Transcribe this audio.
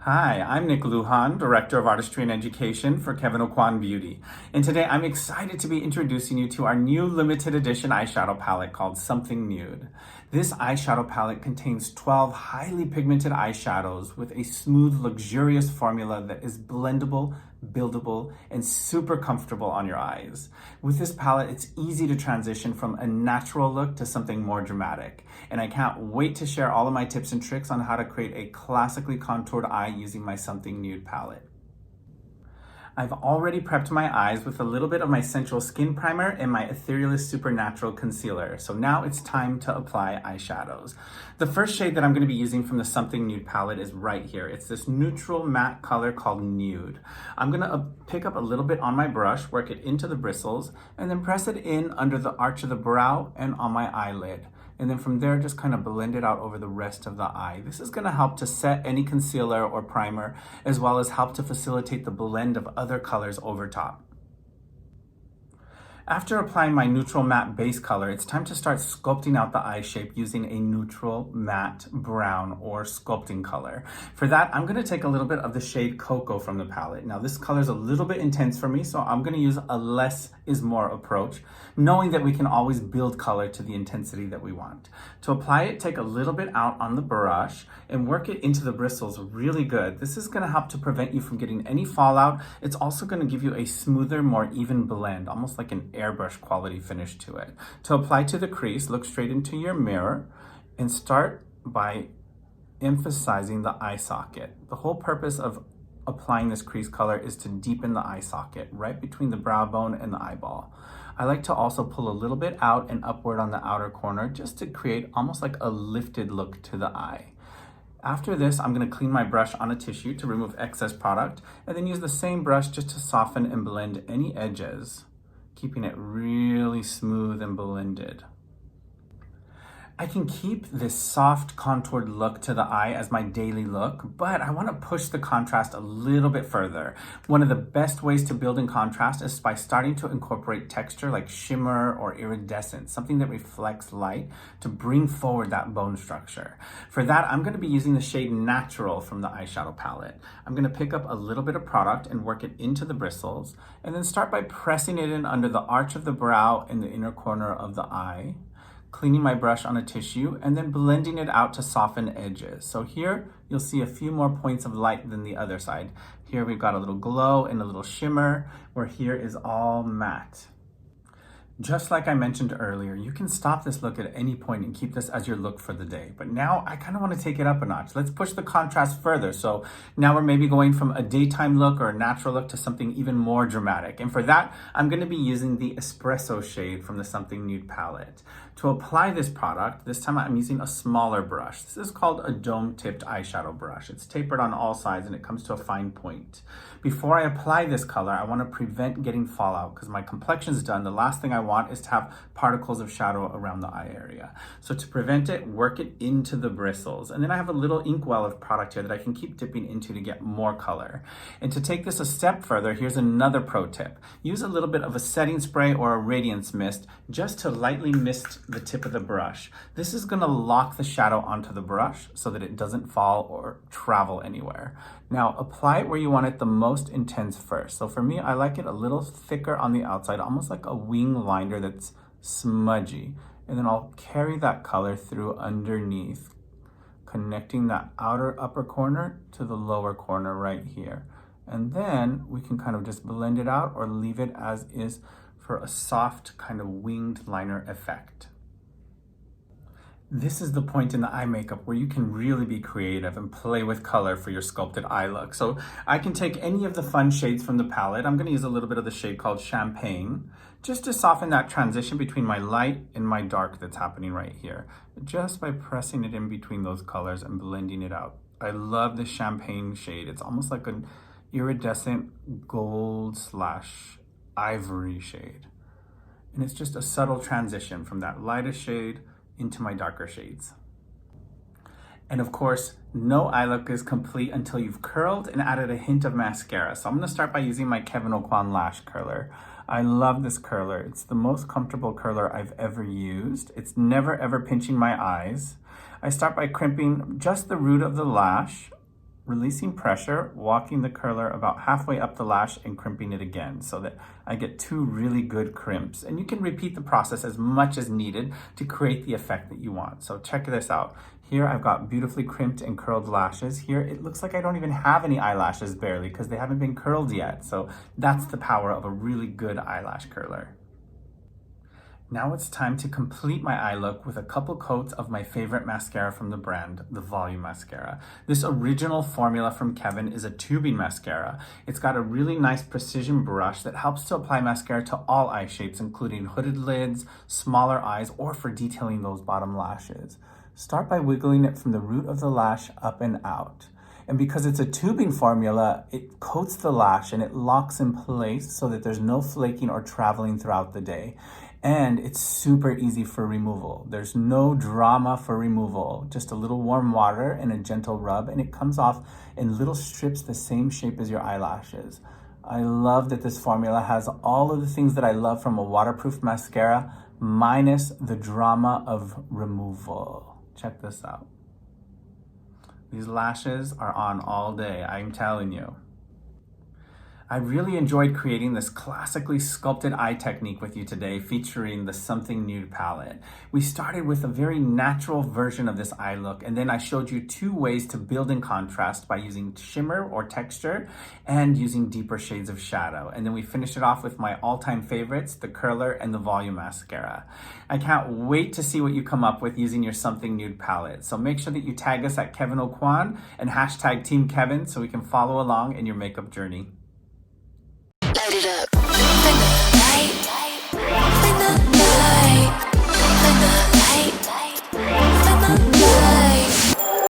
Hi, I'm Nick Lujan, Director of Artistry and Education for Kevyn Aucoin Beauty. And today I'm excited to be introducing you to our new limited edition eyeshadow palette called Something Nude. This eyeshadow palette contains 12 highly pigmented eyeshadows with a smooth, luxurious formula that is blendable, buildable, and super comfortable on your eyes. With this palette, it's easy to transition from a natural look to something more dramatic. And I can't wait to share all of my tips and tricks on how to create a classically contoured eye using my Something Nude palette. I've already prepped my eyes with a little bit of my Sensual Skin Primer and my ETHEREALIST Supernatural Concealer. So now it's time to apply eyeshadows. The first shade that I'm going to be using from the Something Nude palette is right here. It's this neutral matte color called Nude. I'm going to pick up a little bit on my brush, work it into the bristles, and then press it in under the arch of the brow and on my eyelid. And then from there, just kind of blend it out over the rest of the eye. This is going to help to set any concealer or primer, as well as help to facilitate the blend of other colors over top. After applying my neutral matte base color, it's time to start sculpting out the eye shape using a neutral matte brown or sculpting color. For that, I'm going to take a little bit of the shade Cocoa from the palette. Now this color is a little bit intense for me, so I'm going to use a less is more approach, knowing that we can always build color to the intensity that we want. To apply it, take a little bit out on the brush and work it into the bristles really good. This is going to help to prevent you from getting any fallout. It's also going to give you a smoother, more even blend, almost like an airbrush quality finish to it. To apply to the crease, look straight into your mirror and start by emphasizing the eye socket. The whole purpose of applying this crease color is to deepen the eye socket right between the brow bone and the eyeball. I like to also pull a little bit out and upward on the outer corner just to create almost like a lifted look to the eye. After this, I'm going to clean my brush on a tissue to remove excess product and then use the same brush just to soften and blend any edges, keeping it really smooth and blended. I can keep this soft contoured look to the eye as my daily look, but I want to push the contrast a little bit further. One of the best ways to build in contrast is by starting to incorporate texture like shimmer or iridescent, something that reflects light to bring forward that bone structure. For that, I'm going to be using the shade Natural from the eyeshadow palette. I'm going to pick up a little bit of product and work it into the bristles, and then start by pressing it in under the arch of the brow and the inner corner of the eye, cleaning my brush on a tissue, and then blending it out to soften edges. So here, you'll see a few more points of light than the other side. Here we've got a little glow and a little shimmer, where here is all matte. Just like I mentioned earlier, you can stop this look at any point and keep this as your look for the day. But now I kind of want to take it up a notch. Let's push the contrast further. So now we're maybe going from a daytime look or a natural look to something even more dramatic. And for that, I'm going to be using the Espresso shade from the Something Nude palette. To apply this product, this time I'm using a smaller brush. This is called a dome-tipped eyeshadow brush. It's tapered on all sides and it comes to a fine point. Before I apply this color, I want to prevent getting fallout because my complexion's done. The last thing I want is to have particles of shadow around the eye area. So to prevent it, work it into the bristles. And then I have a little inkwell of product here that I can keep dipping into to get more color. And to take this a step further, here's another pro tip. Use a little bit of a setting spray or a radiance mist just to lightly mist the tip of the brush. This is going to lock the shadow onto the brush so that it doesn't fall or travel anywhere. Now apply it where you want it the most intense first. So for me, I like it a little thicker on the outside, almost like a wing liner that's smudgy. And then I'll carry that color through underneath, connecting that outer upper corner to the lower corner right here. And then we can kind of just blend it out or leave it as is for a soft kind of winged liner effect. This is the point in the eye makeup where you can really be creative and play with color for your sculpted eye look. So I can take any of the fun shades from the palette. I'm going to use a little bit of the shade called Champagne, just to soften that transition between my light and my dark that's happening right here, just by pressing it in between those colors and blending it out. I love the Champagne shade. It's almost like an iridescent gold / ivory shade. And it's just a subtle transition from that lightest shade into my darker shades. And of course, no eye look is complete until you've curled and added a hint of mascara. So I'm going to start by using my Kevyn Aucoin Lash Curler. I love this curler. It's the most comfortable curler I've ever used. It's never ever pinching my eyes. I start by crimping just the root of the lash releasing pressure, walking the curler about halfway up the lash and crimping it again so that I get two really good crimps. And you can repeat the process as much as needed to create the effect that you want. So check this out. Here I've got beautifully crimped and curled lashes. Here it looks like I don't even have any eyelashes barely because they haven't been curled yet. So that's the power of a really good eyelash curler. Now it's time to complete my eye look with a couple coats of my favorite mascara from the brand, the Volume Mascara. This original formula from Kevyn is a tubing mascara. It's got a really nice precision brush that helps to apply mascara to all eye shapes, including hooded lids, smaller eyes, or for detailing those bottom lashes. Start by wiggling it from the root of the lash up and out. And because it's a tubing formula, it coats the lash and it locks in place so that there's no flaking or traveling throughout the day. And it's super easy for removal. There's no drama for removal, just a little warm water and a gentle rub, and it comes off in little strips the same shape as your eyelashes. I love that this formula has all of the things that I love from a waterproof mascara, minus the drama of removal. Check this out. These lashes are on all day, I'm telling you. I really enjoyed creating this classically sculpted eye technique with you today, featuring the Something Nude palette. We started with a very natural version of this eye look, and then I showed you two ways to build in contrast by using shimmer or texture and using deeper shades of shadow. And then we finished it off with my all-time favorites, the curler and the volume mascara. I can't wait to see what you come up with using your Something Nude palette. So make sure that you tag us at Kevyn Aucoin and hashtag Team Kevyn so we can follow along in your makeup journey.